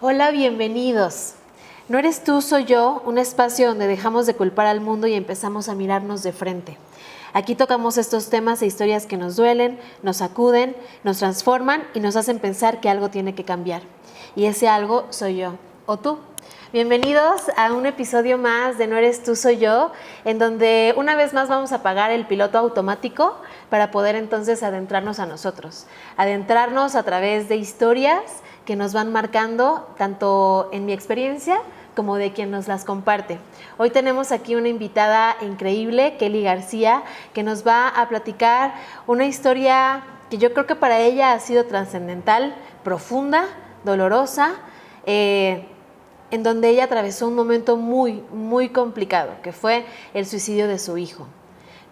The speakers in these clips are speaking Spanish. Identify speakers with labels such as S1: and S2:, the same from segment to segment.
S1: Hola, bienvenidos. No eres tú, soy yo, un espacio donde dejamos de culpar al mundo y empezamos a mirarnos de frente. Aquí tocamos estos temas e historias que nos duelen, nos sacuden, nos transforman y nos hacen pensar que algo tiene que cambiar. Y ese algo soy yo, o tú. Bienvenidos a un episodio más de No eres tú, soy yo, en donde una vez más vamos a apagar el piloto automático para poder entonces adentrarnos a nosotros. Adentrarnos a través de historias que nos van marcando, tanto en mi experiencia como de quien nos las comparte. Hoy tenemos aquí una invitada increíble, Kelly García, que nos va a platicar una historia que yo creo que para ella ha sido trascendental, profunda, dolorosa, en donde ella atravesó un momento muy complicado, que fue el suicidio de su hijo.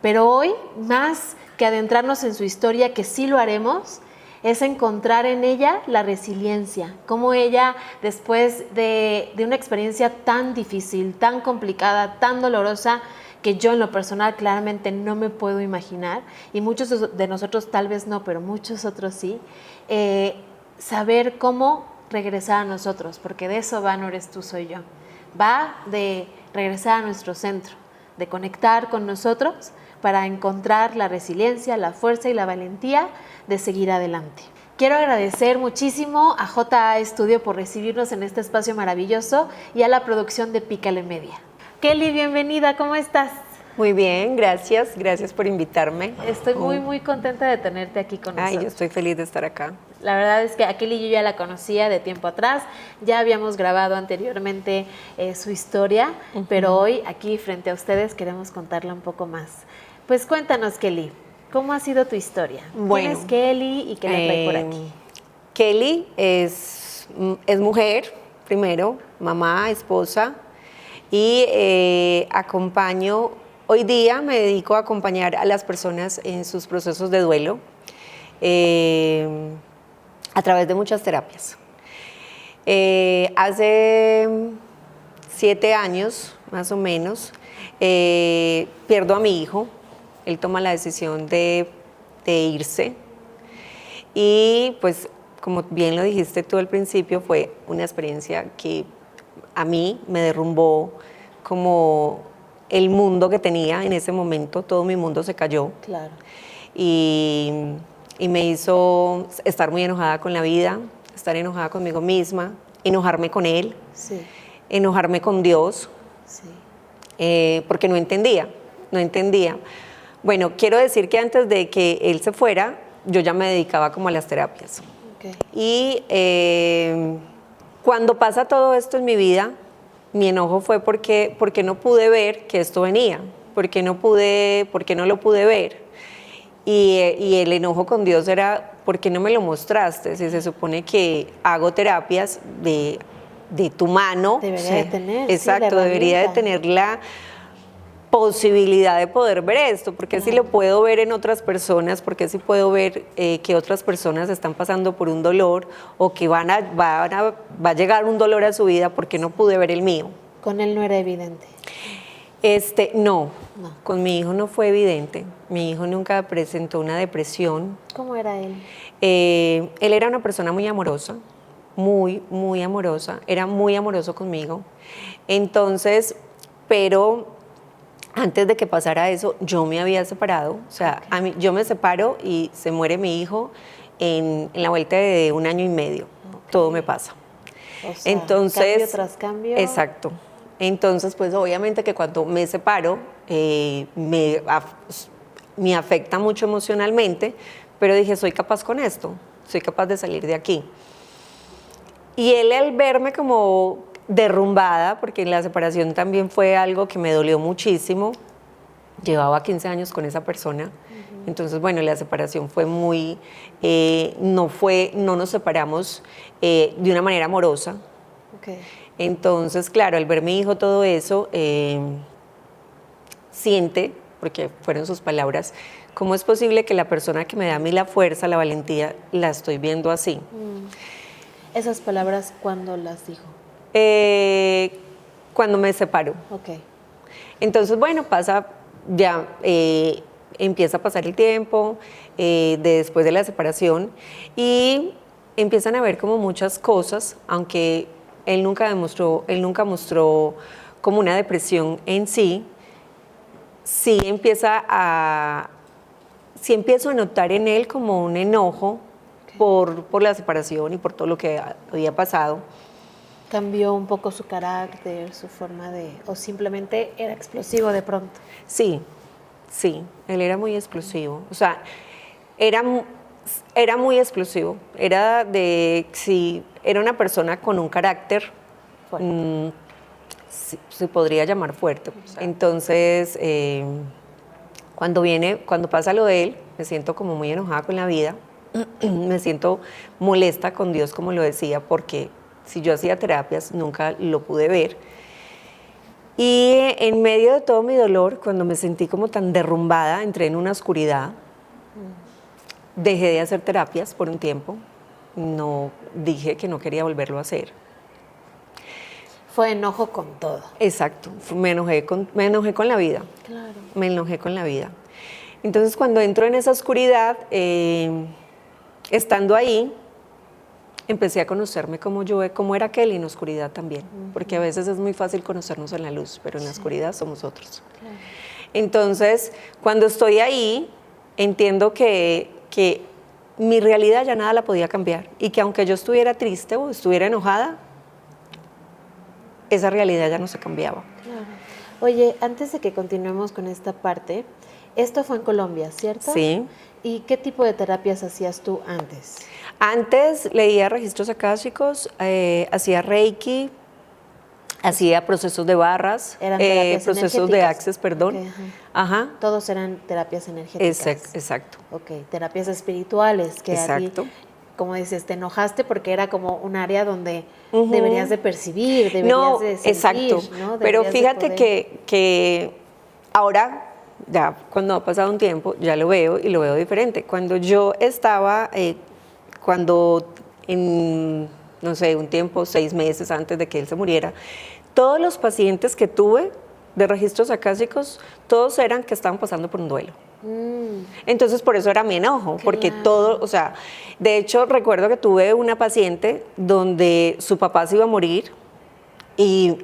S1: Pero hoy, más que adentrarnos en su historia, que sí lo haremos, es encontrar en ella la resiliencia, cómo ella, después de una experiencia tan difícil, tan complicada, tan dolorosa, que yo en lo personal claramente no me puedo imaginar, y muchos de nosotros tal vez no, pero muchos otros sí, saber cómo regresar a nosotros, porque de eso va No eres tú, soy yo. Va de regresar a nuestro centro, de conectar con nosotros para encontrar la resiliencia, la fuerza y la valentía de seguir adelante. Quiero agradecer muchísimo a JA Estudio por recibirnos en este espacio maravilloso y a la producción de Pícale Media. Kelly, bienvenida, ¿cómo estás?
S2: Muy bien, gracias por invitarme.
S1: Estoy muy contenta de tenerte aquí con nosotros.
S2: Ay, yo estoy feliz de estar acá.
S1: La verdad es que a Kelly yo ya la conocía de tiempo atrás, ya habíamos grabado anteriormente su historia, pero hoy aquí frente a ustedes queremos contarla un poco más. Pues cuéntanos, Kelly, ¿cómo ha sido tu historia?
S2: Bueno,
S1: ¿Quién es Kelly y qué la trae por aquí?
S2: Kelly es mujer, primero, mamá, esposa, y acompaño, hoy día me dedico a acompañar a las personas en sus procesos de duelo a través de muchas terapias. Hace 7 años, más o menos, pierdo a mi hijo. Él toma la decisión de irse y pues como bien lo dijiste tú al principio, fue una experiencia que a mí me derrumbó como el mundo que tenía en ese momento, todo mi mundo se cayó.
S1: Claro.
S2: Y me hizo estar muy enojada con la vida, estar enojada conmigo misma, enojarme con él,
S1: Sí.
S2: enojarme con Dios,
S1: Sí.
S2: porque no entendía. Bueno, quiero decir que antes de que él se fuera, yo ya me dedicaba como a las terapias.
S1: Okay.
S2: Y cuando pasa todo esto en mi vida, mi enojo fue porque no pude ver que esto venía, porque no lo pude ver. Y el enojo con Dios era, ¿por qué no me lo mostraste? Si se supone que hago terapias de tu mano.
S1: Debería de tener.
S2: Exacto,
S1: sí, la
S2: debería de tener la posibilidad de poder ver esto, porque si lo puedo ver en otras personas, porque si puedo ver que otras personas están pasando por un dolor o que va a llegar un dolor a su vida, porque no pude ver el mío.
S1: Con él no era evidente.
S2: No, con mi hijo no fue evidente. Mi hijo nunca presentó una depresión.
S1: ¿Cómo era él?
S2: Él era una persona muy amorosa, muy amorosa, era muy amoroso conmigo. Entonces, pero antes de que pasara eso, yo me había separado. O sea, yo me separo y se muere mi hijo en la vuelta de 1 año y medio. Okay. Todo me pasa.
S1: O sea,
S2: entonces,
S1: cambio tras cambio.
S2: Exacto. Entonces, pues obviamente que cuando me separo, me afecta mucho emocionalmente, pero dije, soy capaz con esto, soy capaz de salir de aquí. Y él, al verme como derrumbada, porque la separación también fue algo que me dolió muchísimo, llevaba 15 años con esa persona, entonces bueno, la separación fue muy, no nos separamos de una manera amorosa.
S1: Okay.
S2: Entonces, claro, al ver mi hijo todo eso, siente, porque fueron sus palabras, ¿cómo es posible que la persona que me da a mí la fuerza, la valentía, la estoy viendo así?
S1: ¿Esas palabras cuándo las dijo?
S2: Cuando me separo.
S1: Okay.
S2: Entonces, bueno, empieza a pasar el tiempo después de la separación y empiezan a ver como muchas cosas, aunque él nunca mostró como una depresión en sí. Sí empiezo a notar en él como un enojo por la separación y por todo lo que había pasado.
S1: ¿Cambió un poco su carácter, su forma de... o simplemente era explosivo de pronto?
S2: Sí, él era muy explosivo. O sea, era muy explosivo. Era una persona con un carácter,
S1: Fuerte.
S2: se podría llamar fuerte. Entonces, cuando pasa lo de él, me siento como muy enojada con la vida, me siento molesta con Dios, como lo decía, porque si yo hacía terapias, nunca lo pude ver. Y en medio de todo mi dolor, cuando me sentí como tan derrumbada, entré en una oscuridad, dejé de hacer terapias por un tiempo, no dije que no quería volverlo a hacer.
S1: Fue enojo con todo.
S2: Exacto, me enojé con la vida.
S1: Claro.
S2: Me enojé con la vida. Entonces, cuando entro en esa oscuridad, estando ahí, empecé a conocerme como era Kelly en la oscuridad también, porque a veces es muy fácil conocernos en la luz, pero en la oscuridad somos otros.
S1: Claro.
S2: Entonces, cuando estoy ahí, entiendo que mi realidad ya nada la podía cambiar y que aunque yo estuviera triste o estuviera enojada, esa realidad ya no se cambiaba.
S1: Claro. Oye, antes de que continuemos con esta parte, esto fue en Colombia, ¿cierto?
S2: Sí.
S1: ¿Y qué tipo de terapias hacías tú antes?
S2: Antes leía registros akáshicos, hacía Reiki, hacía procesos de barras,
S1: Eran terapias
S2: procesos de
S1: energéticas.
S2: access, perdón.
S1: Okay,
S2: ajá.
S1: Todos eran terapias energéticas.
S2: Exacto.
S1: Ok, terapias espirituales, que
S2: Exacto.
S1: a ti, como dices, te enojaste porque era como un área donde deberías de percibir, deberías de sentir,
S2: exacto.
S1: ¿no?
S2: Pero
S1: Deberías
S2: fíjate
S1: de poder...
S2: que ahora, ya cuando ha pasado un tiempo, ya lo veo y lo veo diferente. Cuando yo estaba, no sé, un tiempo, 6 meses antes de que él se muriera, todos los pacientes que tuve de registros akáshicos, todos eran que estaban pasando por un duelo. Entonces, por eso era mi enojo, porque todo, o sea, de hecho, recuerdo que tuve una paciente donde su papá se iba a morir y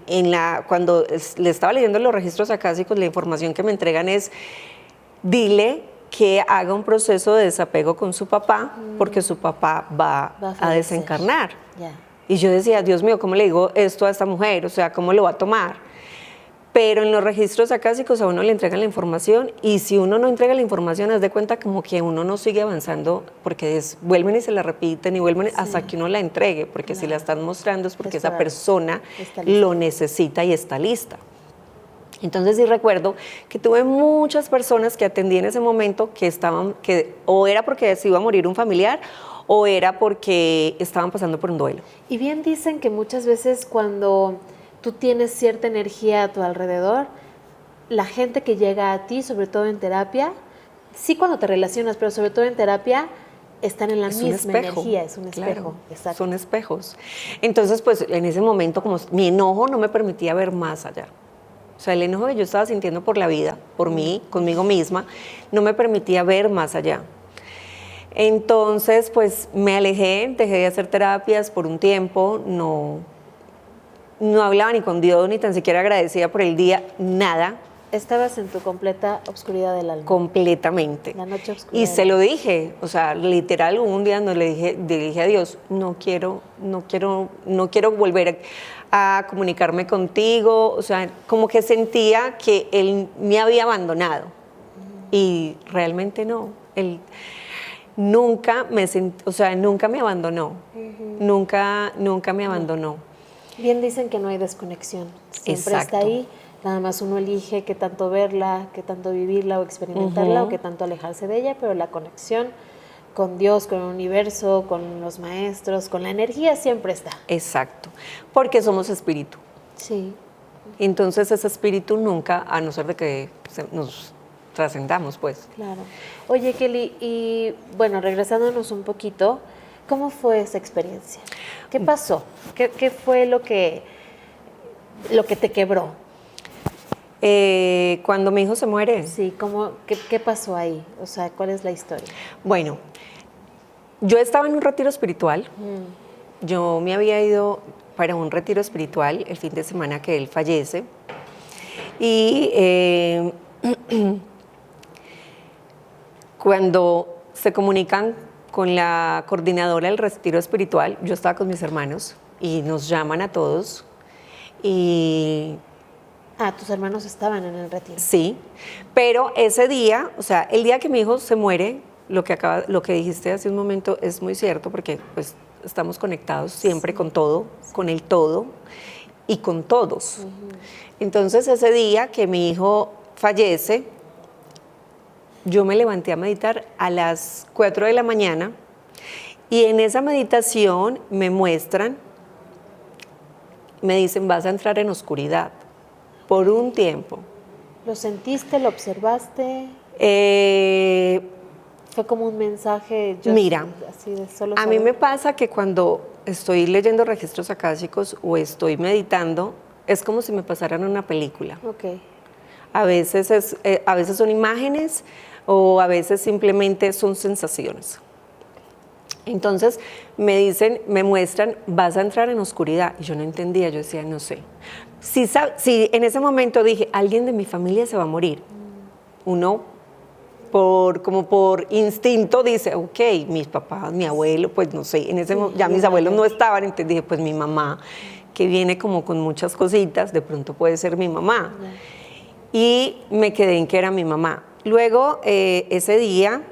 S2: cuando le estaba leyendo los registros akáshicos, la información que me entregan es, dile que haga un proceso de desapego con su papá, porque su papá va a desencarnar.
S1: Ya.
S2: Y yo decía, Dios mío, ¿cómo le digo esto a esta mujer? O sea, ¿cómo lo va a tomar? Pero en los registros akáshicos a uno le entregan la información y si uno no entrega la información, haz de cuenta como que uno no sigue avanzando porque vuelven y se la repiten y vuelven hasta que uno la entregue, porque si la están mostrando es porque esa persona lo necesita y está lista. Entonces sí recuerdo que tuve muchas personas que atendí en ese momento que o era porque se iba a morir un familiar o era porque estaban pasando por un duelo.
S1: Y bien dicen que muchas veces cuando tú tienes cierta energía a tu alrededor, la gente que llega a ti, sobre todo en terapia, sí cuando te relacionas, pero sobre todo en terapia, están en la misma energía, es un espejo.
S2: Claro,
S1: exacto.
S2: Son espejos. Entonces, pues en ese momento, como mi enojo no me permitía ver más allá. O sea, el enojo que yo estaba sintiendo por la vida, por mí, conmigo misma, no me permitía ver más allá. Entonces, pues me alejé, dejé de hacer terapias por un tiempo, no hablaba ni con Dios, ni tan siquiera agradecida por el día, nada.
S1: Estabas en tu completa obscuridad del alma.
S2: Completamente.
S1: La noche oscura.
S2: Y se lo dije, o sea, literal, un día no le dije a Dios, no quiero volver a comunicarme contigo, o sea, como que sentía que Él me había abandonado. Y realmente no, Él nunca me abandonó, nunca me abandonó.
S1: Bien dicen que no hay desconexión, siempre está ahí, nada más uno elige qué tanto verla, qué tanto vivirla o experimentarla o qué tanto alejarse de ella, pero la conexión con Dios, con el universo, con los maestros, con la energía siempre está.
S2: Exacto, porque somos espíritu.
S1: Sí.
S2: Entonces ese espíritu nunca, a no ser de que nos trascendamos, pues.
S1: Claro. Oye, Kelly, y bueno, regresándonos un poquito, ¿cómo fue esa experiencia? ¿Qué pasó? ¿Qué fue lo que te quebró?
S2: Cuando mi hijo se muere.
S1: Sí, ¿qué pasó ahí? O sea, ¿cuál es la historia?
S2: Bueno, yo estaba en un retiro espiritual. Yo me había ido para un retiro espiritual el fin de semana que él fallece. Y cuando se comunican con la coordinadora del retiro espiritual, yo estaba con mis hermanos y nos llaman a todos y...
S1: Tus hermanos estaban en el retiro.
S2: Sí, pero ese día, o sea, el día que mi hijo se muere, lo que dijiste hace un momento es muy cierto, porque pues estamos conectados siempre con todo, con el todo y con todos. Entonces, ese día que mi hijo fallece, yo me levanté a meditar a las 4 de la mañana y en esa meditación me muestran, me dicen, vas a entrar en oscuridad por un tiempo.
S1: ¿Lo sentiste? ¿Lo observaste? Fue como un mensaje.
S2: Mira,
S1: así de solo
S2: a mí me pasa que cuando estoy leyendo registros akáshicos o estoy meditando, es como si me pasaran una película.
S1: Ok.
S2: A veces son imágenes o a veces simplemente son sensaciones. Entonces me dicen, me muestran, vas a entrar en oscuridad. Y yo no entendía, yo decía, no sé. Si en ese momento dije, alguien de mi familia se va a morir, uno como por instinto dice, ok, mis papás, mi abuelo, pues no sé, ya mis abuelos no estaban, entonces dije, pues mi mamá, que viene como con muchas cositas, de pronto puede ser mi mamá. Y me quedé en que era mi mamá. Luego, ese día,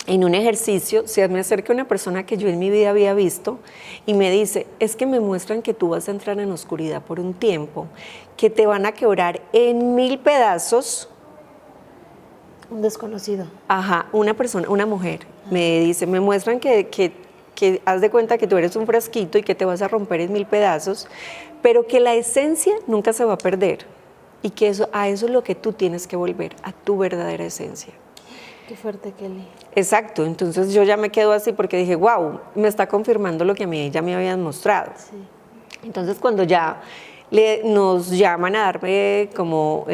S2: en un ejercicio, se me acerca una persona que yo en mi vida había visto y me dice, es que me muestran que tú vas a entrar en oscuridad por un tiempo, que te van a quebrar en 1000 pedazos.
S1: Un desconocido.
S2: Ajá, una persona, una mujer, me dice, me muestran que haz de cuenta que tú eres un frasquito y que te vas a romper en 1000 pedazos, pero que la esencia nunca se va a perder y que a eso es lo que tú tienes que volver, a tu verdadera esencia.
S1: Qué fuerte, Kelly.
S2: Exacto, entonces yo ya me quedo así porque dije, wow, me está confirmando lo que a mí ya me habían mostrado.
S1: Sí.
S2: Entonces cuando ya nos llaman a darme como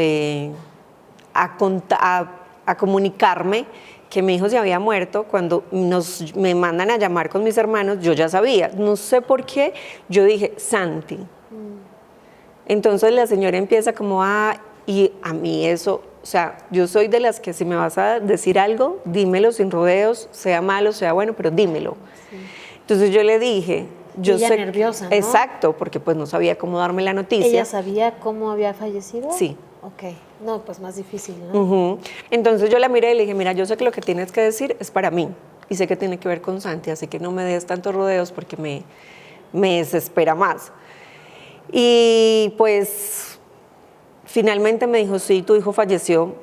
S2: a comunicarme que mi hijo se había muerto, cuando me mandan a llamar con mis hermanos, yo ya sabía, no sé por qué, yo dije, Santi. Entonces la señora empieza como, y a mí eso, o sea, yo soy de las que si me vas a decir algo, dímelo sin rodeos, sea malo, sea bueno, pero dímelo. Sí. Entonces yo le dije, yo
S1: ella
S2: sé,
S1: nerviosa, ¿no?
S2: Exacto, porque pues no sabía cómo darme la noticia.
S1: ¿Ella sabía cómo había fallecido?
S2: Sí.
S1: Ok, no, pues más difícil, ¿no?
S2: Entonces yo la miré y le dije, mira, yo sé que lo que tienes que decir es para mí y sé que tiene que ver con Santi, así que no me des tantos rodeos porque me desespera más. Y pues finalmente me dijo, sí, tu hijo falleció,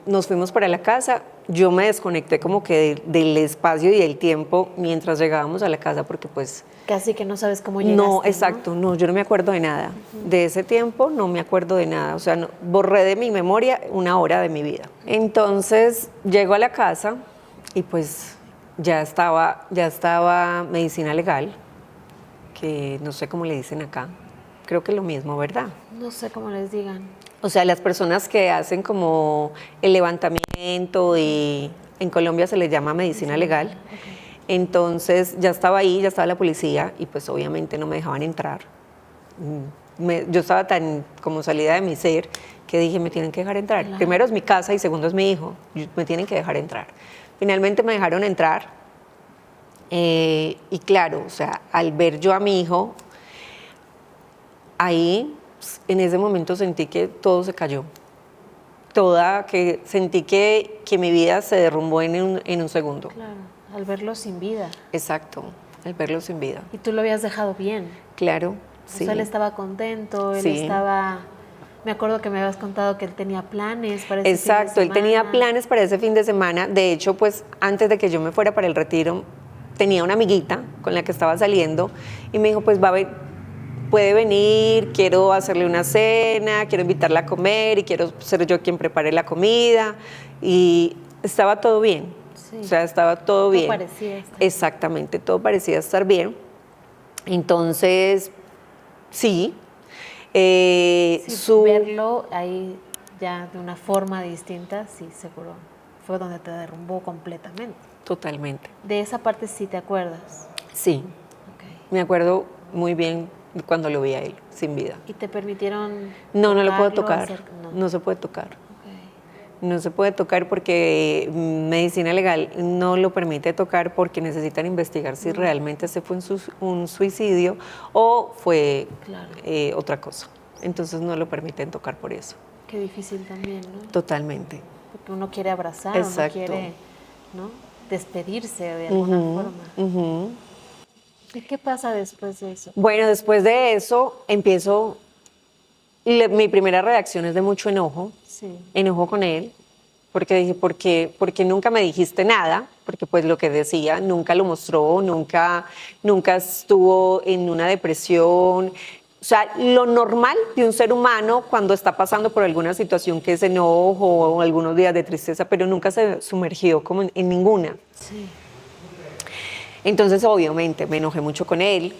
S2: nos fuimos para la casa, yo me desconecté como que del espacio y del tiempo mientras llegábamos a la casa porque pues...
S1: Casi que no sabes cómo llegaste,
S2: No, exacto, no, yo no me acuerdo de nada. De ese tiempo no me acuerdo de nada, o sea, borré de mi memoria 1 hora de mi vida. Entonces llego a la casa y pues ya estaba medicina legal, que no sé cómo le dicen acá, creo que es lo mismo, ¿verdad?
S1: No sé cómo les digan.
S2: O sea, las personas que hacen como el levantamiento y en Colombia se les llama medicina legal. Okay. Entonces ya estaba ahí, ya estaba la policía y pues obviamente no me dejaban entrar. Yo estaba tan como salida de mi ser que dije, me tienen que dejar entrar. Claro. Primero es mi casa y segundo es mi hijo, me tienen que dejar entrar. Finalmente me dejaron entrar y claro, o sea, al ver yo a mi hijo, ahí en ese momento sentí que todo se cayó. Sentí que mi vida se derrumbó en un segundo.
S1: Claro, al verlo sin vida.
S2: Exacto, al verlo sin vida.
S1: Y tú lo habías dejado bien.
S2: Claro, sí.
S1: O sea, él estaba contento, él estaba... Me acuerdo que me habías contado que él tenía planes para ese fin de semana.
S2: Exacto, él tenía planes para ese fin de semana. De hecho, pues antes de que yo me fuera para el retiro, tenía una amiguita con la que estaba saliendo y me dijo, pues puede venir, quiero hacerle una cena, quiero invitarla a comer y quiero ser yo quien prepare la comida. Y estaba todo bien. Sí. O sea, estaba todo bien.
S1: Todo parecía estar.
S2: Exactamente, todo parecía estar bien. Entonces, sí.
S1: Verlo ahí ya de una forma distinta, sí, seguro. Fue donde te derrumbó completamente.
S2: Totalmente.
S1: De esa parte sí te acuerdas.
S2: Sí. Okay. Me acuerdo muy bien cuando lo vi a él, sin vida.
S1: ¿Y te permitieron
S2: No, no lo puedo
S1: tocarlo,
S2: tocar, no se puede tocar.
S1: Ok.
S2: No se puede tocar porque medicina legal no lo permite tocar porque necesitan investigar si realmente ese fue un suicidio o fue
S1: Claro.
S2: otra cosa. Entonces no lo permiten tocar por eso.
S1: Qué difícil también, ¿no?
S2: Totalmente.
S1: Porque uno quiere abrazar,
S2: Exacto.
S1: uno quiere, ¿no?, despedirse de alguna forma.
S2: Ujú.
S1: ¿Y qué pasa después de eso?
S2: Bueno, después de eso empiezo, mi primera reacción es de mucho enojo,
S1: Sí.
S2: enojo con él, porque dije, ¿por qué nunca me dijiste nada? Porque pues lo que decía, nunca lo mostró, nunca estuvo en una depresión. O sea, lo normal de un ser humano cuando está pasando por alguna situación que es enojo o algunos días de tristeza, pero nunca se sumergió como en ninguna.
S1: Sí.
S2: Entonces, obviamente, me enojé mucho con él,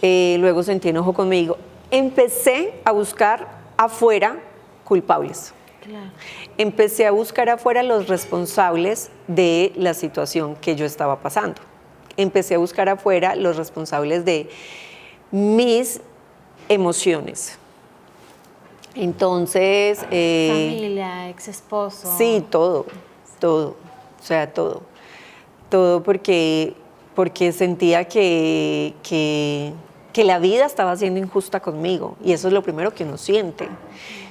S2: luego sentí enojo conmigo. Empecé a buscar afuera culpables.
S1: Claro.
S2: Empecé a buscar afuera los responsables de la situación que yo estaba pasando. Empecé a buscar afuera los responsables de mis emociones. Entonces...
S1: Familia, ex esposo.
S2: Sí, todo, o sea, todo porque sentía que la vida estaba siendo injusta conmigo, y eso es lo primero que uno siente,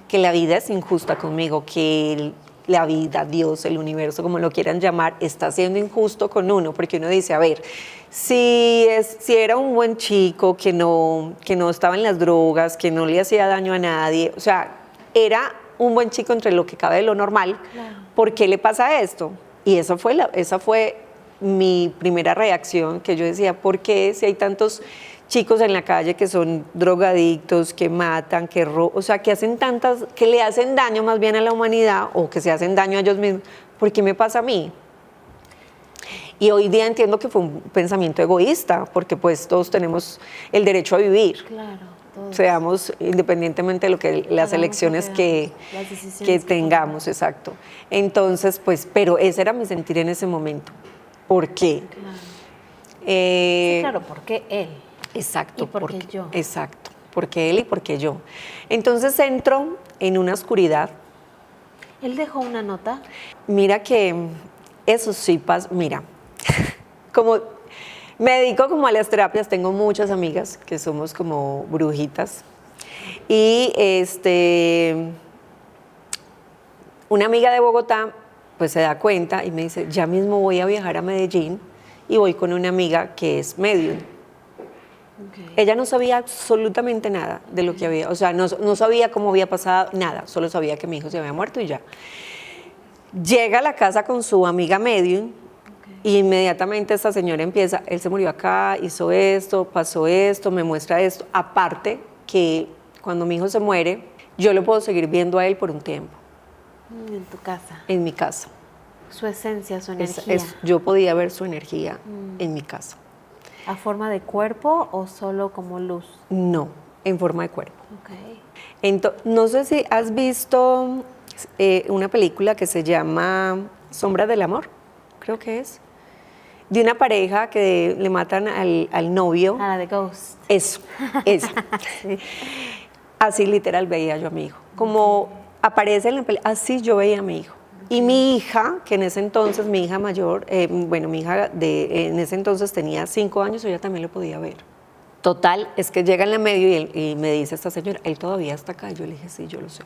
S2: que la vida es injusta conmigo, que la vida, Dios, el universo, como lo quieran llamar, está siendo injusto con uno, porque uno dice, a ver, si era un buen chico, que no estaba en las drogas, que no le hacía daño a nadie, o sea, era un buen chico entre lo que cabe de lo normal,
S1: Claro.
S2: ¿por qué le pasa esto? Y esa fue mi primera reacción, que yo decía, ¿por qué si hay tantos chicos en la calle que son drogadictos, que matan, o sea, que le hacen daño más bien a la humanidad o que se hacen daño a ellos mismos? ¿Por qué me pasa a mí? Y hoy día entiendo que fue un pensamiento egoísta, porque pues todos tenemos el derecho a vivir.
S1: Claro, todos.
S2: Seamos, independientemente de lo que las
S1: Hagamos lo
S2: elecciones
S1: que hagamos, las decisiones
S2: que
S1: que
S2: tengamos,
S1: tomemos.
S2: exacto. Entonces, pues, pero ese era mi sentir en ese momento. ¿Por qué?
S1: Claro.
S2: Eh,
S1: Sí, claro, ¿por qué él?
S2: Exacto.
S1: ¿Y por qué yo?
S2: Exacto. Porque él y porque yo. Entonces entro en una oscuridad.
S1: ¿Él dejó una nota?
S2: Mira que eso sí pasa. Mira, como me dedico como a las terapias, tengo muchas amigas que somos como brujitas. Y una amiga de Bogotá pues se da cuenta y me dice, ya mismo voy a viajar a Medellín y voy con una amiga que es medium.
S1: Okay.
S2: Ella no sabía absolutamente nada de lo que había, o sea, no sabía cómo había pasado, nada, solo sabía que mi hijo se había muerto y ya. Llega a la casa con su amiga medium y inmediatamente esta señora empieza, él se murió acá, hizo esto, pasó esto, me muestra esto. Aparte que cuando mi hijo se muere, yo lo puedo seguir viendo a él por un tiempo.
S1: En tu casa.
S2: En mi casa.
S1: Su esencia, su energía.
S2: Yo podía ver su energía en mi casa.
S1: ¿A forma de cuerpo o solo como luz?
S2: No, en forma de cuerpo.
S1: Okay.
S2: No sé si has visto una película que se llama Sombra del Amor, creo que es, de una pareja que le matan al novio.
S1: Ah, la de Ghost.
S2: Eso.
S1: Sí.
S2: Así literal veía yo a mi hijo. Como aparece en la película, así yo veía a mi hijo. Y mi hija, que en ese entonces, mi hija mayor, mi hija en ese entonces tenía 5 años, ella también lo podía ver. Total, es que llega en la medio y me dice esta señora, él todavía está acá. Yo le dije, sí, yo lo sé.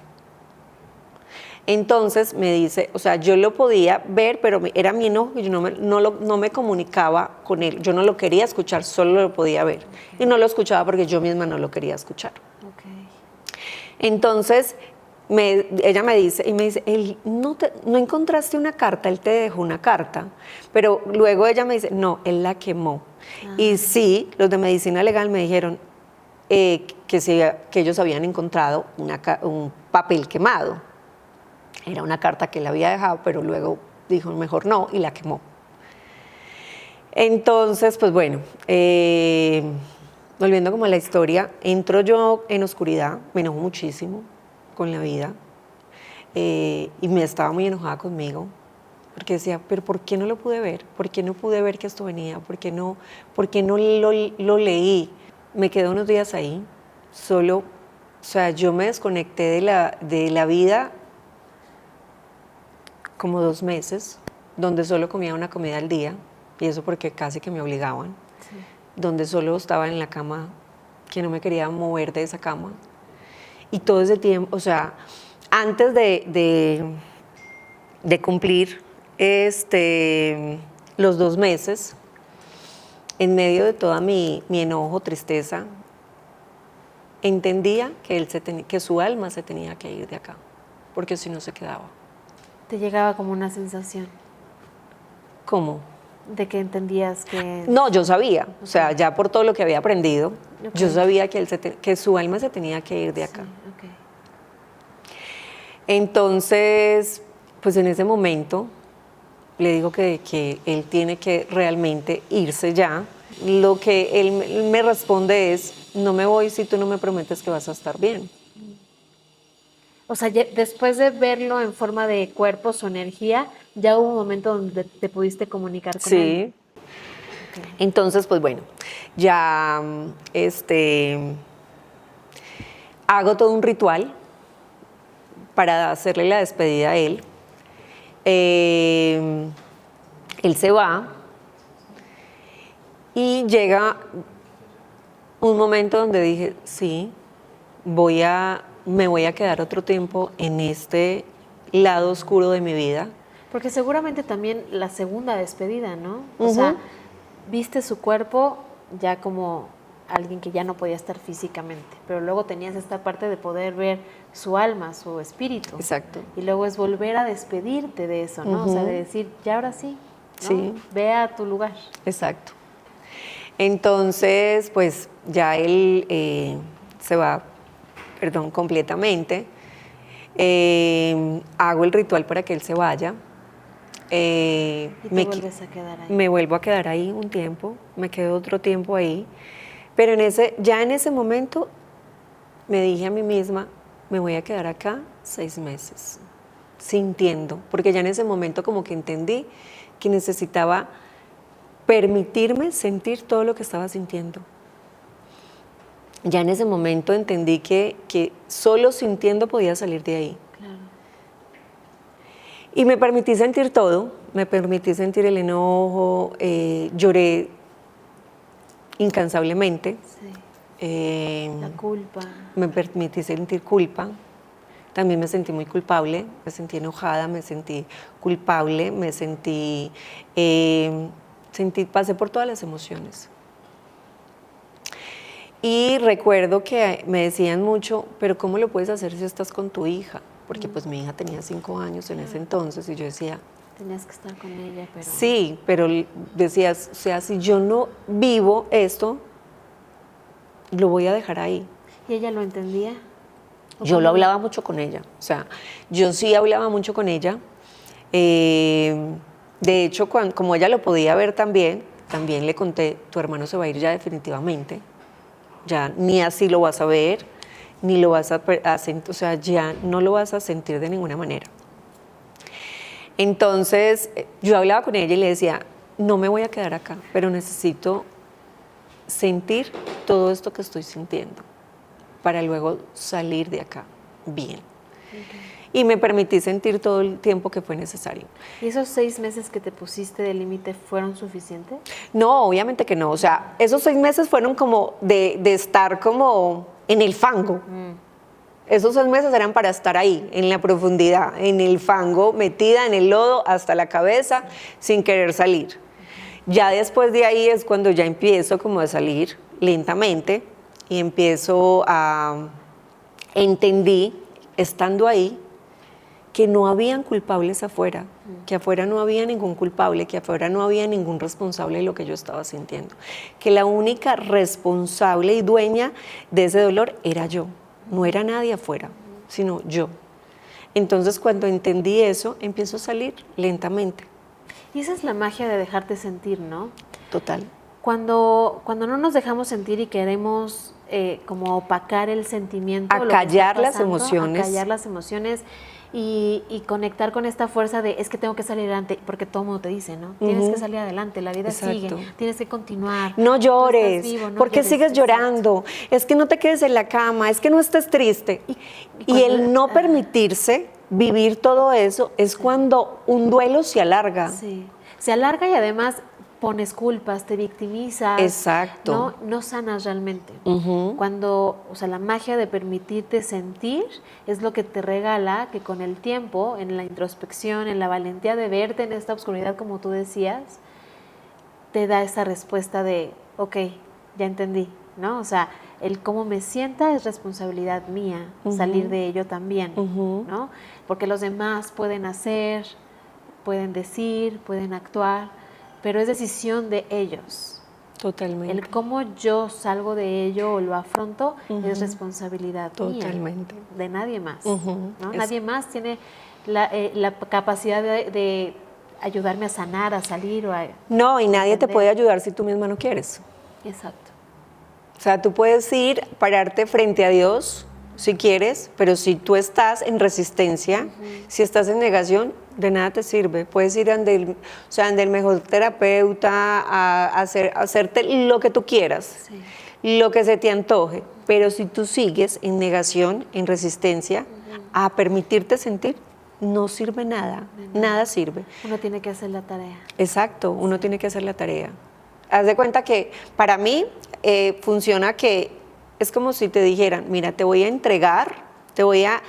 S2: Entonces me dice, o sea, yo lo podía ver, pero era mi enojo, yo no me comunicaba con él. Yo no lo quería escuchar, solo lo podía ver. Y no lo escuchaba porque yo misma no lo quería escuchar.
S1: Okay.
S2: Entonces, ella me dice, él no encontraste una carta, él te dejó una carta, pero luego ella me dice, no, él la quemó. Y sí, los de medicina legal me dijeron que ellos habían encontrado un papel quemado. Era una carta que él había dejado, pero luego dijo, mejor no, y la quemó. Entonces, pues bueno, volviendo como a la historia, entro yo en oscuridad, me enojo muchísimo con la vida y me estaba muy enojada conmigo porque decía, pero ¿por qué no lo pude ver? ¿Por qué no pude ver que esto venía? ¿Por qué no lo leí? Me quedé unos días ahí Solo, o sea, yo me desconecté de la vida como 2 meses, donde solo comía una comida al día, y eso porque casi que me obligaban,
S1: Sí.
S2: donde solo estaba en la cama, que no me quería mover de esa cama. Y todo ese tiempo, o sea, antes de cumplir los 2 meses, en medio de toda mi enojo, tristeza, entendía que, que su alma se tenía que ir de acá, porque si no se quedaba.
S1: Te llegaba como una sensación
S2: ¿Cómo?
S1: de que entendías que...
S2: No, yo sabía, o sea, ya por todo lo que había aprendido,
S1: Ok.
S2: yo sabía que, que su alma se tenía que ir de acá.
S1: Sí, ok.
S2: Entonces, pues en ese momento le digo que él tiene que realmente irse ya. Lo que él me responde es, no me voy si tú no me prometes que vas a estar bien.
S1: O sea, después de verlo en forma de cuerpo, su energía, ya hubo un momento donde te pudiste comunicar con él.
S2: Sí.
S1: Ok.
S2: Entonces, pues bueno, ya hago todo un ritual para hacerle la despedida a él. Él se va y llega un momento donde dije, sí, me voy a quedar otro tiempo en este lado oscuro de mi vida.
S1: Porque seguramente también la segunda despedida, ¿no? O
S2: Ujú.
S1: sea, viste su cuerpo ya como alguien que ya no podía estar físicamente, pero luego tenías esta parte de poder ver su alma, su espíritu.
S2: Exacto.
S1: Y luego es volver a despedirte de eso, ¿no? O sea, de decir, ya ahora sí, ¿no?
S2: Sí.
S1: Ve a tu lugar.
S2: Exacto. Entonces, pues ya él se va, perdón, completamente. Hago el ritual para que él se vaya.
S1: Y te vuelves a quedar ahí.
S2: Me vuelvo a quedar ahí un tiempo, me quedo otro tiempo ahí. Pero ya en ese momento me dije a mí misma, me voy a quedar acá 6 meses, sintiendo, porque ya en ese momento como que entendí que necesitaba permitirme sentir todo lo que estaba sintiendo. Ya en ese momento entendí que solo sintiendo podía salir de ahí.
S1: Claro.
S2: Y me permití sentir todo, me permití sentir el enojo, lloré incansablemente,
S1: Sí. La culpa.
S2: me permití sentir culpa, también me sentí muy culpable, me sentí enojada, me sentí culpable, pasé por todas las emociones. Y recuerdo que me decían mucho, pero ¿cómo lo puedes hacer si estás con tu hija? Porque pues mi hija tenía 5 años en ese entonces y yo decía...
S1: Tenías que estar con ella, pero...
S2: Sí, pero decías, o sea, si yo no vivo esto, lo voy a dejar ahí.
S1: ¿Y ella lo entendía?
S2: Yo lo hablaba mucho con ella, o sea, yo sí hablaba mucho con ella. De hecho, como ella lo podía ver también le conté, tu hermano se va a ir ya definitivamente. Ya ni así lo vas a ver, ni lo vas a sentir, o sea, ya no lo vas a sentir de ninguna manera. Entonces, yo hablaba con ella y le decía, no me voy a quedar acá, pero necesito sentir todo esto que estoy sintiendo para luego salir de acá bien. Okay. Y me permití sentir todo el tiempo que fue necesario.
S1: ¿Y esos 6 meses que te pusiste de límite fueron suficientes?
S2: No, obviamente que no. O sea, esos 6 meses fueron como de estar como en el fango. Esos 6 meses eran para estar ahí, en la profundidad, en el fango, metida en el lodo hasta la cabeza, sin querer salir. Ya después de ahí es cuando ya empiezo como a salir lentamente y entendí, estando ahí, que no habían culpables afuera, que afuera no había ningún culpable, que afuera no había ningún responsable de lo que yo estaba sintiendo, que la única responsable y dueña de ese dolor era yo, no era nadie afuera, sino yo. Entonces cuando entendí eso, empiezo a salir lentamente.
S1: Y esa es la magia de dejarte sentir, ¿no?
S2: Total.
S1: Cuando no nos dejamos sentir y queremos como opacar el sentimiento.
S2: Acallar las emociones.
S1: Acallar las emociones y conectar con esta fuerza de es que tengo que salir adelante, porque todo el mundo te dice, ¿no? Tienes que salir adelante, la vida sigue, tienes que continuar.
S2: No llores,
S1: vivo, no
S2: ¿por qué
S1: llores?
S2: sigues llorando? Es que no te quedes en la cama, es que no estés triste. Y el no permitirse vivir todo eso es cuando un duelo se alarga.
S1: Sí, se alarga y además pones culpas, te victimizas.
S2: Exacto.
S1: No sanas realmente. Cuando, o sea, la magia de permitirte sentir es lo que te regala que con el tiempo, en la introspección, en la valentía de verte en esta oscuridad, como tú decías, te da esa respuesta de, ok, ya entendí, ¿no? O sea, el cómo me sienta es responsabilidad mía, salir de ello también, ¿no? Porque los demás pueden hacer, pueden decir, pueden actuar, pero es decisión de ellos.
S2: Totalmente.
S1: El cómo yo salgo de ello o lo afronto es responsabilidad
S2: Totalmente.
S1: mía, de nadie más. ¿No? Nadie más tiene la capacidad de ayudarme a sanar, a salir o a...
S2: No, y nadie te puede ayudar si tú misma no quieres.
S1: Exacto.
S2: O sea, tú puedes ir, pararte frente a Dios si quieres, pero si tú estás en resistencia, si estás en negación, de nada te sirve. Puedes ir ante el mejor terapeuta, a hacerte lo que tú quieras, lo que se te antoje, pero si tú sigues en negación, en resistencia, a permitirte sentir, no sirve nada, nada sirve.
S1: Uno tiene que hacer la tarea.
S2: Exacto, uno tiene que hacer la tarea. Haz de cuenta que para mí funciona que es como si te dijeran, mira, te voy a entregar, te voy a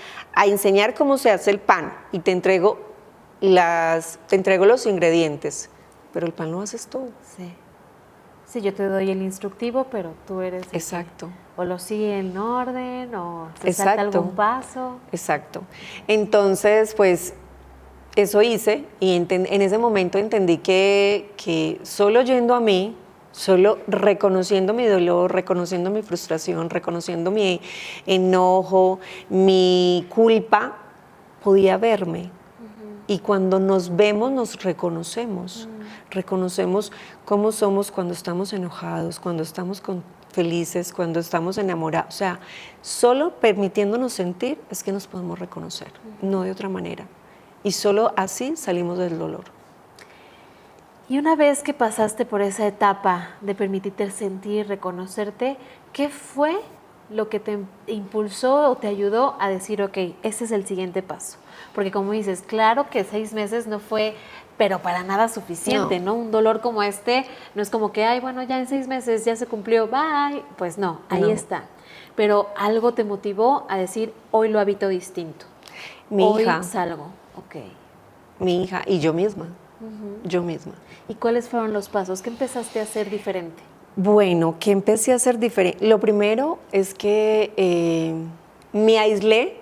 S2: enseñar cómo se hace el pan y te entrego los ingredientes, pero el pan lo haces tú.
S1: Sí. Sí, yo te doy el instructivo, pero tú eres...
S2: Exacto.
S1: O lo sigue en orden, o se salta algún paso.
S2: Exacto. Entonces, pues, eso hice y en ese momento entendí que solo yendo a mí, solo reconociendo mi dolor, reconociendo mi frustración, reconociendo mi enojo, mi culpa, podía verme. Y cuando nos vemos, nos reconocemos. Reconocemos cómo somos cuando estamos enojados, cuando estamos felices, cuando estamos enamorados. O sea, solo permitiéndonos sentir es que nos podemos reconocer, no de otra manera. Y solo así salimos del dolor.
S1: Y una vez que pasaste por esa etapa de permitirte sentir, reconocerte, ¿qué fue lo que te impulsó o te ayudó a decir, ok, ese es el siguiente paso? Porque como dices, claro que 6 meses no fue, pero para nada suficiente, ¿no? Un dolor como este no es como que, ay, bueno, ya en 6 meses ya se cumplió, bye. Pues no, ahí está. Pero algo te motivó a decir, hoy lo habito distinto.
S2: Mi hija.
S1: Hoy salgo, ok.
S2: Mi hija y yo misma. Yo misma.
S1: ¿Y cuáles fueron los pasos? ¿Qué empezaste a hacer diferente?
S2: Bueno, ¿qué empecé a hacer diferente? Lo primero es que me aislé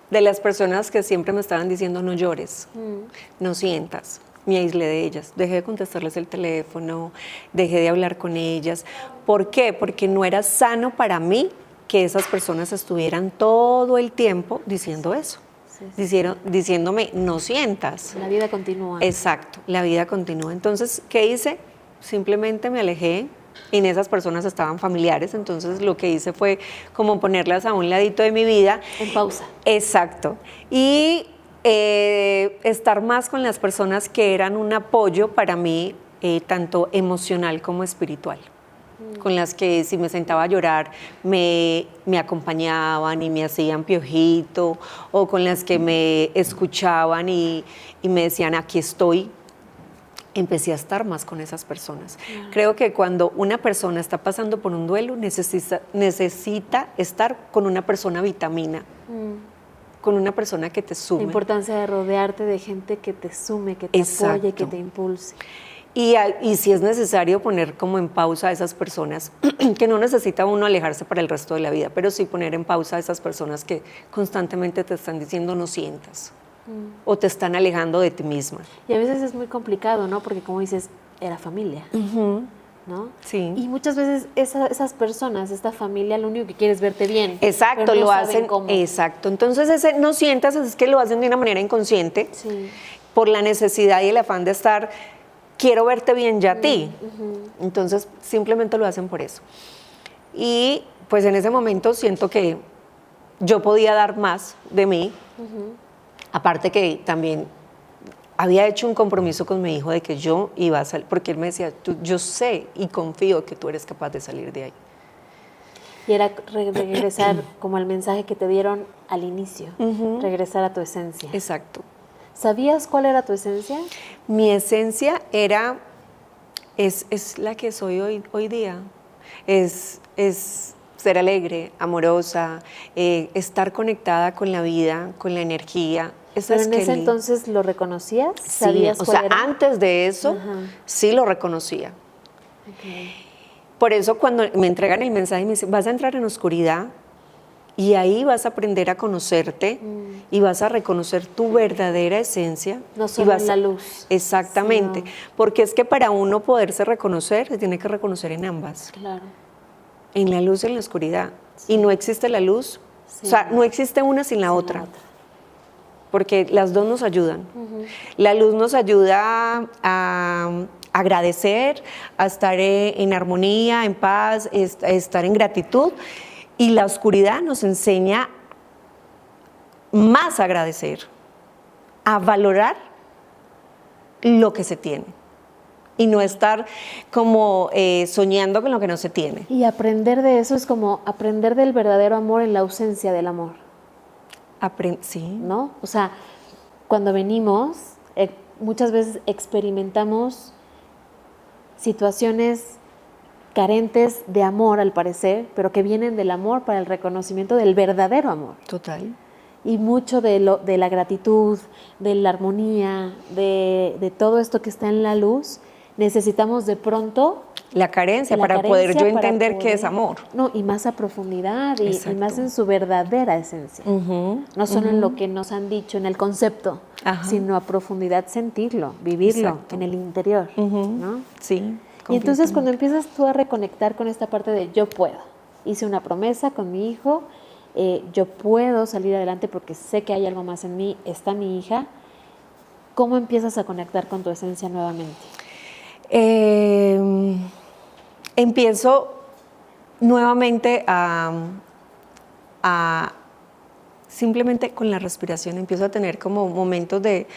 S2: de las personas que siempre me estaban diciendo no llores, no sientas. Me aislé de ellas, dejé de contestarles el teléfono, dejé de hablar con ellas. ¿Por qué? Porque no era sano para mí que esas personas estuvieran todo el tiempo diciendo eso. Diciéndome, no sientas.
S1: La vida continúa.
S2: Exacto, la vida continúa. Entonces, ¿qué hice? Simplemente me alejé. Y en esas personas estaban familiares, entonces lo que hice fue como ponerlas a un ladito de mi vida.
S1: En pausa.
S2: Exacto. Y estar más con las personas que eran un apoyo para mí, tanto emocional como espiritual. Con las que si me sentaba a llorar me acompañaban y me hacían piojito, o con las que me escuchaban y me decían, aquí estoy. Empecé a estar más con esas personas. Creo que cuando una persona está pasando por un duelo, necesita estar con una persona vitamina, con una persona que te sume.
S1: La importancia de rodearte de gente que te sume, que te apoye, que te impulse.
S2: Y si es necesario poner como en pausa a esas personas, que no necesita uno alejarse para el resto de la vida, pero sí poner en pausa a esas personas que constantemente te están diciendo no sientas. O te están alejando de ti misma.
S1: Y a veces es muy complicado, ¿no? Porque como dices, era familia, ¿no?
S2: Sí.
S1: Y muchas veces esas personas, esta familia, lo único que quiere es verte bien.
S2: Exacto,
S1: pero no
S2: lo
S1: saben
S2: hacen.
S1: cómo.
S2: Exacto. Entonces ese no sientas, es que lo hacen de una manera inconsciente, por la necesidad y el afán de estar, quiero verte bien ya a ti. Entonces simplemente lo hacen por eso. Y pues en ese momento siento que yo podía dar más de mí. Aparte que también había hecho un compromiso con mi hijo de que yo iba a salir, porque él me decía, yo sé y confío que tú eres capaz de salir de ahí.
S1: Y era regresar como al mensaje que te dieron al inicio, regresar a tu esencia.
S2: Exacto.
S1: ¿Sabías cuál era tu esencia?
S2: Mi esencia es la que soy hoy día. Es ser alegre, amorosa, estar conectada con la vida, con la energía. Esa
S1: ¿Pero
S2: es
S1: en ese
S2: Kelly.
S1: entonces lo reconocías?
S2: Sí,
S1: ¿Sabías
S2: o
S1: cuál
S2: sea,
S1: era?
S2: antes de eso sí lo reconocía. Por eso cuando me entregan el mensaje me dicen, vas a entrar en oscuridad y ahí vas a aprender a conocerte y vas a reconocer tu verdadera esencia.
S1: No
S2: y
S1: solo
S2: vas
S1: en la luz.
S2: Exactamente,
S1: sino-
S2: porque es que para uno poderse reconocer, se tiene que reconocer en ambas,
S1: Claro.
S2: en la luz y en la oscuridad. Y no existe la luz,
S1: Sí.
S2: o sea, no existe una sin la
S1: Sin
S2: otra. Porque las dos nos ayudan. La luz nos ayuda a agradecer, a estar en armonía, en paz, a estar en gratitud. Y la oscuridad nos enseña más a agradecer, a valorar lo que se tiene. Y no estar como soñando con lo que no se tiene.
S1: Y aprender de eso es como aprender del verdadero amor en la ausencia del amor,
S2: Sí.
S1: ¿no? O sea, cuando venimos, muchas veces experimentamos situaciones carentes de amor, al parecer, pero que vienen del amor para el reconocimiento del verdadero amor.
S2: Total.
S1: Y mucho de la gratitud, de la armonía, de todo esto que está en la luz, necesitamos de pronto
S2: La carencia para poder yo entender qué es amor.
S1: No, y más a profundidad y
S2: Exacto.
S1: más en su verdadera esencia. No solo en lo que nos han dicho, en el concepto, sino a profundidad sentirlo, vivirlo.
S2: Exacto.
S1: En el interior, ¿no?
S2: Sí.
S1: Y entonces cuando empiezas tú a reconectar con esta parte de yo puedo, hice una promesa con mi hijo, yo puedo salir adelante porque sé que hay algo más en mí, está mi hija, ¿cómo empiezas a conectar con tu esencia nuevamente?
S2: Empiezo nuevamente a simplemente con la respiración, empiezo a tener como momentos de,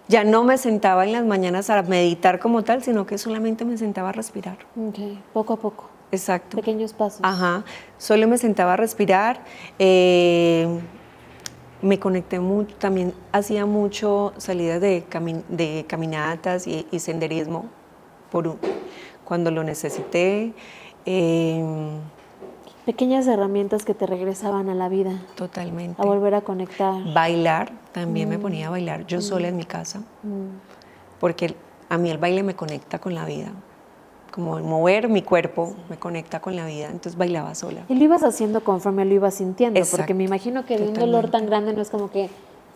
S2: ya no me sentaba en las mañanas a meditar como tal, sino que solamente me sentaba a respirar.
S1: Okay. Poco a poco.
S2: Exacto.
S1: Pequeños pasos.
S2: Ajá, solo me sentaba a respirar, me conecté mucho, también hacía mucho salidas de caminatas y senderismo cuando lo necesité.
S1: Pequeñas herramientas que te regresaban a la vida.
S2: Totalmente.
S1: A volver a conectar.
S2: Bailar, también me ponía a bailar yo sola en mi casa, porque a mí el baile me conecta con la vida. Como mover mi cuerpo me conecta con la vida, entonces bailaba sola.
S1: Y lo ibas haciendo conforme lo ibas sintiendo,
S2: Exacto,
S1: porque me imagino que de un
S2: totalmente.
S1: dolor tan grande no es como que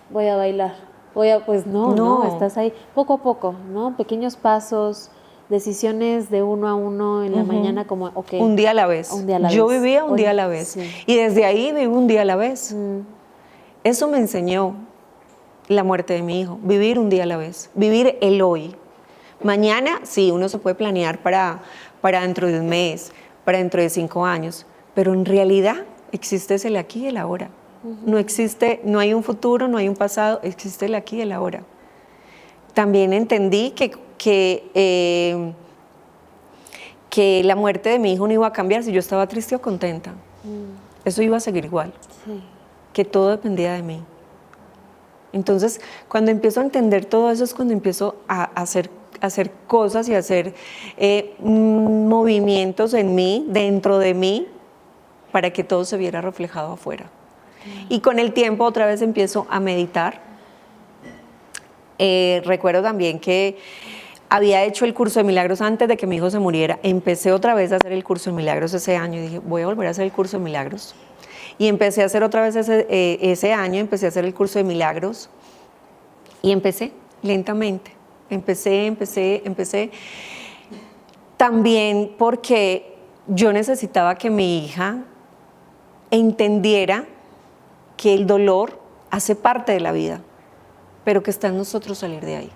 S1: voy a bailar, pues no, estás ahí poco a poco, ¿no? Pequeños pasos, decisiones de uno a uno en la mañana como, ok.
S2: Un día a la vez.
S1: Un día a la
S2: Yo
S1: vez.
S2: vivía un día a la vez.
S1: Sí.
S2: Y desde ahí vivo un día a la vez. Eso me enseñó la muerte de mi hijo, vivir un día a la vez, vivir el hoy. Mañana, sí, uno se puede planear para dentro de un mes, para dentro de 5 años, pero en realidad existe el aquí y el ahora. No existe, no hay un futuro, no hay un pasado, existe el aquí y el ahora. También entendí que la muerte de mi hijo no iba a cambiar si yo estaba triste o contenta. Eso iba a seguir igual.
S1: Sí.
S2: Que todo dependía de mí. Entonces, cuando empiezo a entender todo eso es cuando empiezo a hacer cosas y hacer movimientos en mí, dentro de mí, para que todo se viera reflejado afuera. Y con el tiempo otra vez empiezo a meditar. Recuerdo también que había hecho el curso de milagros antes de que mi hijo se muriera. Empecé otra vez a hacer el curso de milagros ese año y dije, voy a volver a hacer el curso de milagros. Y empecé a hacer otra vez ese año, empecé a hacer el curso de milagros y empecé lentamente. Empecé. También porque yo necesitaba que mi hija entendiera que el dolor hace parte de la vida, pero que está en nosotros salir de ahí.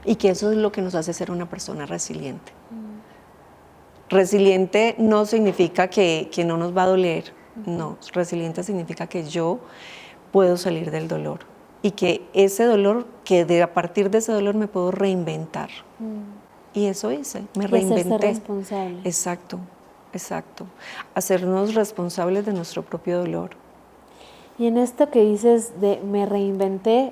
S2: Y que eso es lo que nos hace ser una persona resiliente. Resiliente no significa que no nos va a doler, no, resiliente significa que yo puedo salir del dolor y que ese dolor, a partir de ese dolor me puedo reinventar. Y eso hice, me reinventé.
S1: Hacerse responsable.
S2: Exacto, exacto. Hacernos responsables de nuestro propio dolor.
S1: Y en esto que dices de me reinventé,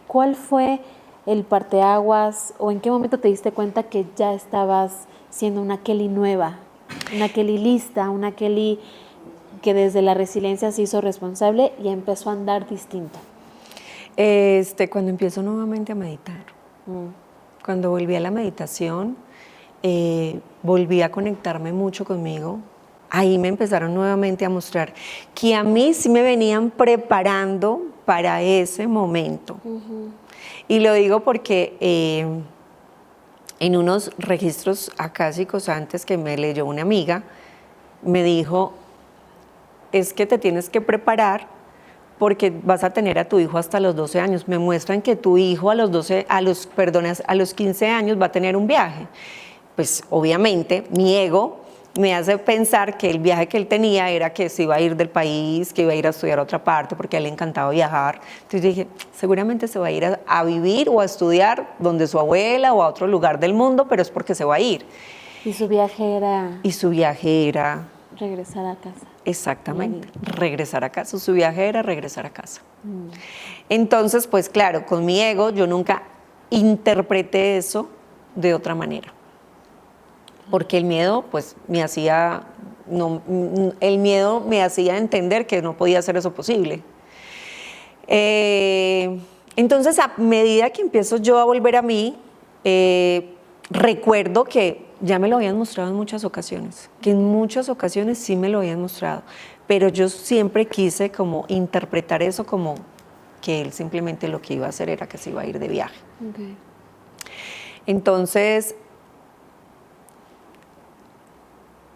S1: ¿cuál fue el parteaguas o en qué momento te diste cuenta que ya estabas siendo una Kelly nueva, una Kelly lista, una Kelly que desde la resiliencia se hizo responsable y empezó a andar distinto?
S2: Cuando empiezo nuevamente a meditar. Cuando volví a la meditación, volví a conectarme mucho conmigo. Ahí me empezaron nuevamente a mostrar que a mí sí me venían preparando para ese momento. Y lo digo porque en unos registros acásicos antes que me leyó una amiga, me dijo, es que te tienes que preparar porque vas a tener a tu hijo hasta los 12 años. Me muestran que tu hijo a los 15 años va a tener un viaje. Pues obviamente mi ego me hace pensar que el viaje que él tenía era que se iba a ir del país, que iba a ir a estudiar a otra parte porque a él le encantaba viajar. Entonces dije, seguramente se va a ir a vivir o a estudiar donde su abuela o a otro lugar del mundo, pero es porque se va a ir.
S1: ¿Y su viaje era?
S2: Y su viaje era
S1: regresar a casa.
S2: Exactamente, regresar a casa. Su viaje era regresar a casa. Entonces, pues claro, con mi ego yo nunca interpreté eso de otra manera. Porque el miedo, pues, el miedo me hacía entender que no podía hacer eso posible. Entonces, a medida que empiezo yo a volver a mí, recuerdo que ya me lo habían mostrado en muchas ocasiones, que en muchas ocasiones sí me lo habían mostrado, pero yo siempre quise como interpretar eso como que él simplemente lo que iba a hacer era que se iba a ir de viaje.
S1: Okay.
S2: Entonces,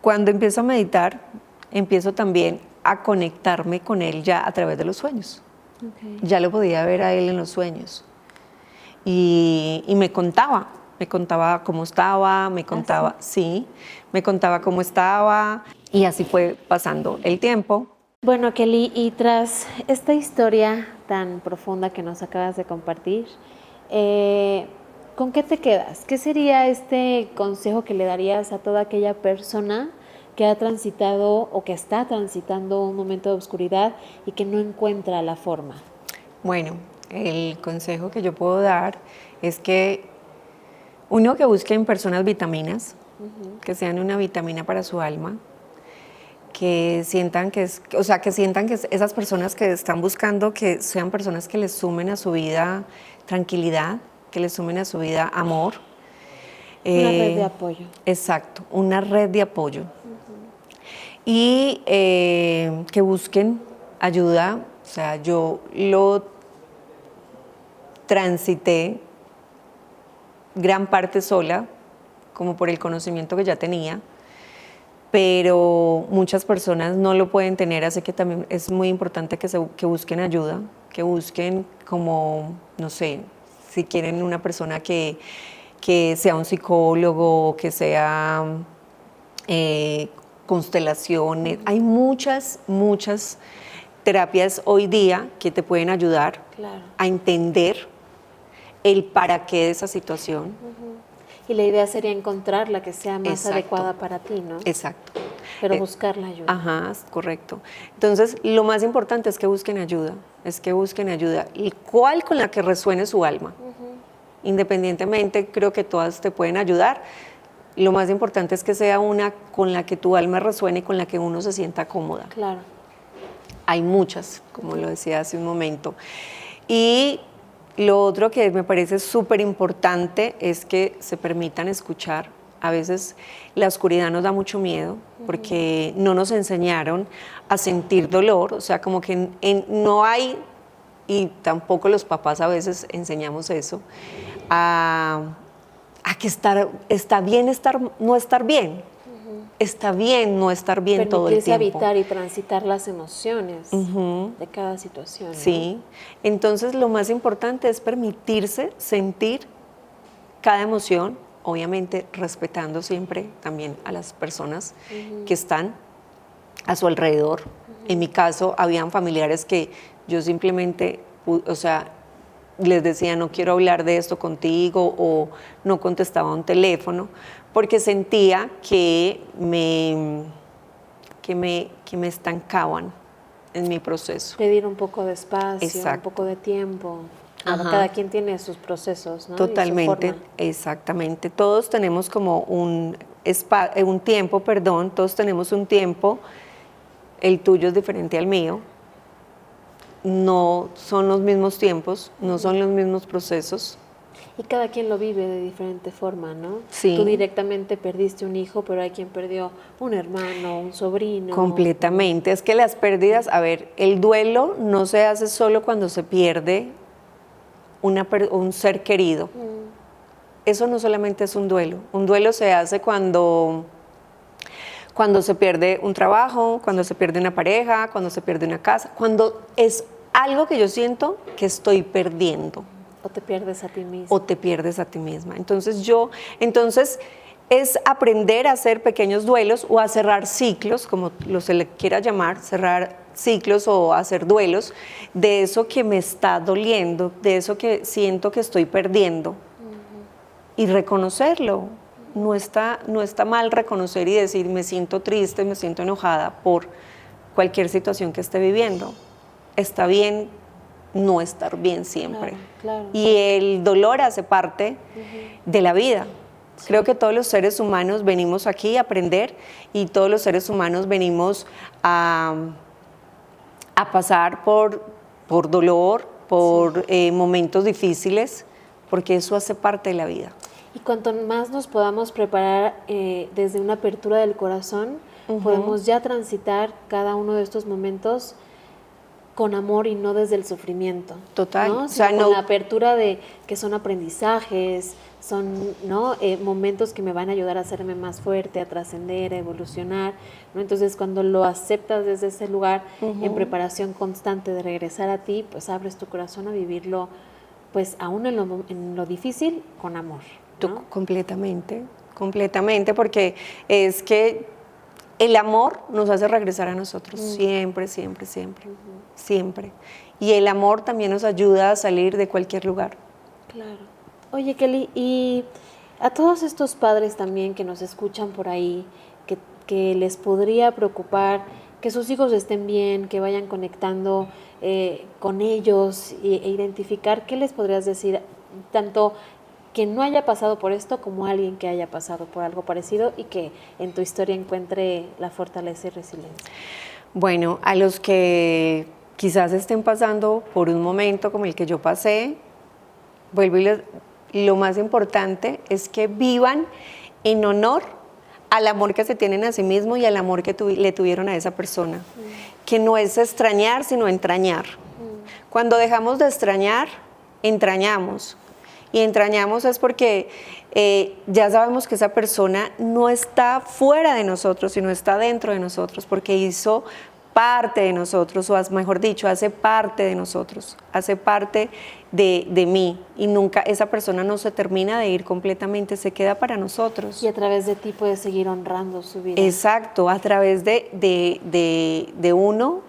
S2: cuando empiezo a meditar, empiezo también a conectarme con él ya a través de los sueños.
S1: Okay.
S2: Ya lo podía ver a él en los sueños. Y me contaba cómo estaba, me contaba, sí, me contaba cómo estaba y así fue pasando el tiempo.
S1: Bueno, Kelly, y tras esta historia tan profunda que nos acabas de compartir, ¿con qué te quedas? ¿Qué sería este consejo que le darías a toda aquella persona que ha transitado o que está transitando un momento de oscuridad y que no encuentra la forma?
S2: Bueno, el consejo que yo puedo dar es que uno, que busquen personas vitaminas, que sean una vitamina para su alma, que sientan que esas personas que están buscando que sean personas que les sumen a su vida tranquilidad, que les sumen a su vida amor.
S1: Una red de apoyo.
S2: Exacto, una red de apoyo. Y que busquen ayuda. O sea, yo lo transité gran parte sola, como por el conocimiento que ya tenía, pero muchas personas no lo pueden tener, así que también es muy importante que busquen ayuda, que busquen como, no sé, si quieren una persona que sea un psicólogo, que sea constelaciones. Hay muchas terapias hoy día que te pueden ayudar a entender el para qué de esa situación.
S1: Y la idea sería encontrar la que sea más adecuada para ti, ¿no?
S2: Exacto.
S1: Pero buscar la ayuda.
S2: Ajá, correcto. Entonces, lo más importante es que busquen ayuda, y cuál con la que resuene su alma. Independientemente, creo que todas te pueden ayudar. Lo más importante es que sea una con la que tu alma resuene y con la que uno se sienta cómoda.
S1: Claro.
S2: Hay muchas, como lo decía hace un momento. Y lo otro que me parece súper importante es que se permitan escuchar. A veces la oscuridad nos da mucho miedo porque no nos enseñaron a sentir dolor, o sea, como que no hay, y tampoco los papás a veces enseñamos eso, a que está bien no estar bien. Está bien no estar bien todo el tiempo.
S1: Permitirse habitar y transitar las emociones de cada situación, ¿no?
S2: Sí, entonces lo más importante es permitirse sentir cada emoción obviamente respetando siempre también a las personas que están a su alrededor. En mi caso, habían familiares que yo simplemente, o sea, les decía, no quiero hablar de esto contigo, o no contestaba un teléfono, porque sentía que me estancaban en mi proceso.
S1: Pedir un poco de espacio,
S2: Exacto.
S1: un poco de tiempo. Claro,
S2: Ajá.
S1: cada quien tiene sus procesos, ¿no?
S2: Totalmente,
S1: Y su forma.
S2: exactamente. Todos tenemos como un tiempo, perdón, todos tenemos un tiempo. El tuyo es diferente al mío. No son los mismos tiempos, no son los mismos procesos.
S1: Y cada quien lo vive de diferente forma, ¿no?
S2: Sí.
S1: Tú directamente perdiste un hijo, pero hay quien perdió un hermano, un sobrino.
S2: Completamente. Es que las pérdidas, a ver, el duelo no se hace solo cuando se pierde un ser querido. Eso no solamente es un duelo se hace cuando se pierde un trabajo, cuando se pierde una pareja, cuando se pierde una casa, cuando es algo que yo siento que estoy perdiendo.
S1: O te pierdes a ti mismo.
S2: O te pierdes a ti misma. Entonces es aprender a hacer pequeños duelos o a cerrar ciclos, como se le quiera llamar, cerrar ciclos o hacer duelos de eso que me está doliendo, de eso que siento que estoy perdiendo. Y reconocerlo. No está mal reconocer y decir, me siento triste, me siento enojada por cualquier situación que esté viviendo. Está bien no estar bien siempre.
S1: Claro.
S2: Y el dolor hace parte de la vida. Sí. Creo que todos los seres humanos venimos aquí a aprender y todos los seres humanos venimos a pasar por dolor, por momentos difíciles, porque eso hace parte de la vida.
S1: Y cuanto más nos podamos preparar desde una apertura del corazón, podemos ya transitar cada uno de estos momentos con amor y no desde el sufrimiento.
S2: Total.
S1: ¿no? O sea, con la apertura de que son aprendizajes, son momentos que me van a ayudar a hacerme más fuerte, a trascender, a evolucionar. ¿no? Entonces, cuando lo aceptas desde ese lugar, en preparación constante de regresar a ti, pues abres tu corazón a vivirlo, pues aún en lo difícil, con amor. ¿no?
S2: Completamente, porque es que el amor nos hace regresar a nosotros, siempre, siempre, siempre, siempre. Y el amor también nos ayuda a salir de cualquier lugar.
S1: Claro. Oye, Kelly, y a todos estos padres también que nos escuchan por ahí, que les podría preocupar que sus hijos estén bien, que vayan conectando con ellos e identificar, ¿qué les podrías decir? Tanto que no haya pasado por esto como alguien que haya pasado por algo parecido y que en tu historia encuentre la fortaleza y resiliencia.
S2: Bueno, a los que quizás estén pasando por un momento como el que yo pasé, vuelvo y lo más importante es que vivan en honor al amor que se tienen a sí mismos y al amor que le tuvieron a esa persona, que no es extrañar, sino entrañar. Cuando dejamos de extrañar, entrañamos. Y entrañamos es porque ya sabemos que esa persona no está fuera de nosotros, sino está dentro de nosotros, porque hizo parte de nosotros, o mejor dicho, hace parte de nosotros, hace parte de mí, y nunca esa persona no se termina de ir completamente, se queda para nosotros.
S1: Y a través de ti puedes seguir honrando su vida.
S2: Exacto, a través de uno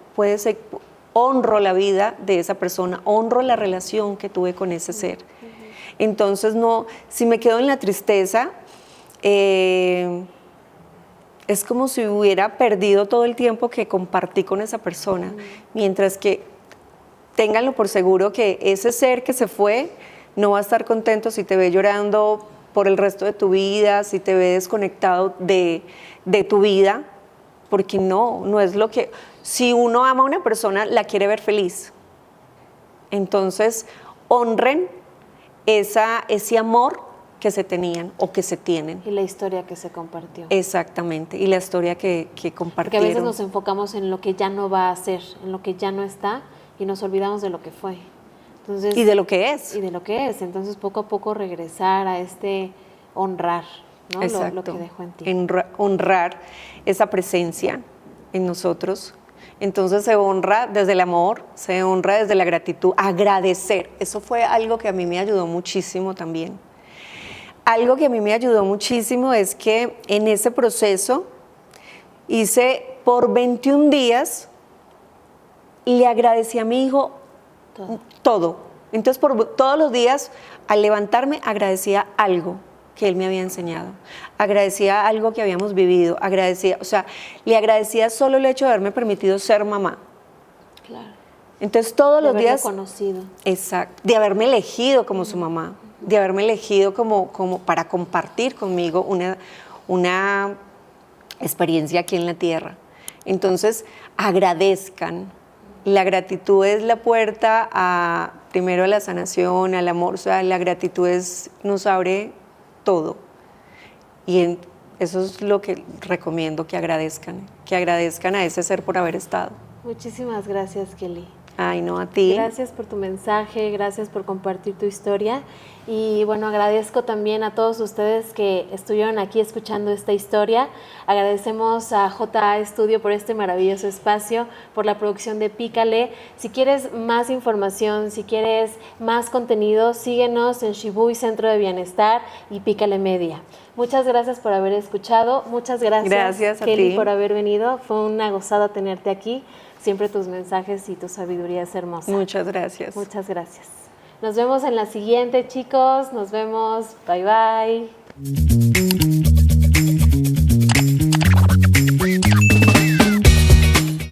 S2: honro la vida de esa persona, honro la relación que tuve con ese ser. Entonces, si me quedo en la tristeza, es como si hubiera perdido todo el tiempo que compartí con esa persona, mientras que ténganlo por seguro que ese ser que se fue no va a estar contento si te ve llorando por el resto de tu vida, si te ve desconectado de tu vida, porque no es lo que... Si uno ama a una persona, la quiere ver feliz. Entonces, honren ese amor que se tenían o que se tienen.
S1: Y la historia que se compartió.
S2: Exactamente, y la historia que compartieron.
S1: Porque a veces nos enfocamos en lo que ya no va a ser, en lo que ya no está, y nos olvidamos de lo que fue. Entonces,
S2: y de lo que es.
S1: Y de lo que es. Entonces, poco a poco regresar a honrar, ¿no?
S2: Exacto.
S1: Lo que dejó en ti.
S2: Honrar esa presencia en nosotros. Entonces se honra desde el amor, se honra desde la gratitud, agradecer. Eso fue algo que a mí me ayudó muchísimo también. algo que a mí me ayudó muchísimo es que en ese proceso hice por 21 días, le agradecí a mi hijo todo. Entonces, por todos los días, al levantarme, agradecía algo que él me había enseñado. Agradecía algo que habíamos vivido. O sea, le agradecía solo el hecho de haberme permitido ser mamá.
S1: Claro.
S2: Entonces, todos los días...
S1: conocido.
S2: Exacto. De haberme elegido como su mamá. De haberme elegido como para compartir conmigo una experiencia aquí en la tierra. Entonces, agradezcan. La gratitud es la puerta primero a la sanación, al amor. O sea, la gratitud nos abre todo. Y eso es lo que recomiendo, que agradezcan a ese ser por haber estado.
S1: Muchísimas gracias, Kelly.
S2: Ay, no, a ti.
S1: Gracias por tu mensaje, gracias por compartir tu historia. Y bueno, agradezco también a todos ustedes que estuvieron aquí escuchando esta historia. Agradecemos a JA Estudio por este maravilloso espacio, por la producción de Pícale. Si quieres más información, si quieres más contenido, síguenos en Shibuya Centro de Bienestar y Pícale Media. Muchas gracias por haber escuchado. Muchas gracias Kelly, por haber venido. Fue una gozada tenerte aquí. Siempre tus mensajes y tu sabiduría es hermosa.
S2: Muchas gracias.
S1: Muchas gracias. Nos vemos en la siguiente, chicos. Nos vemos. Bye, bye.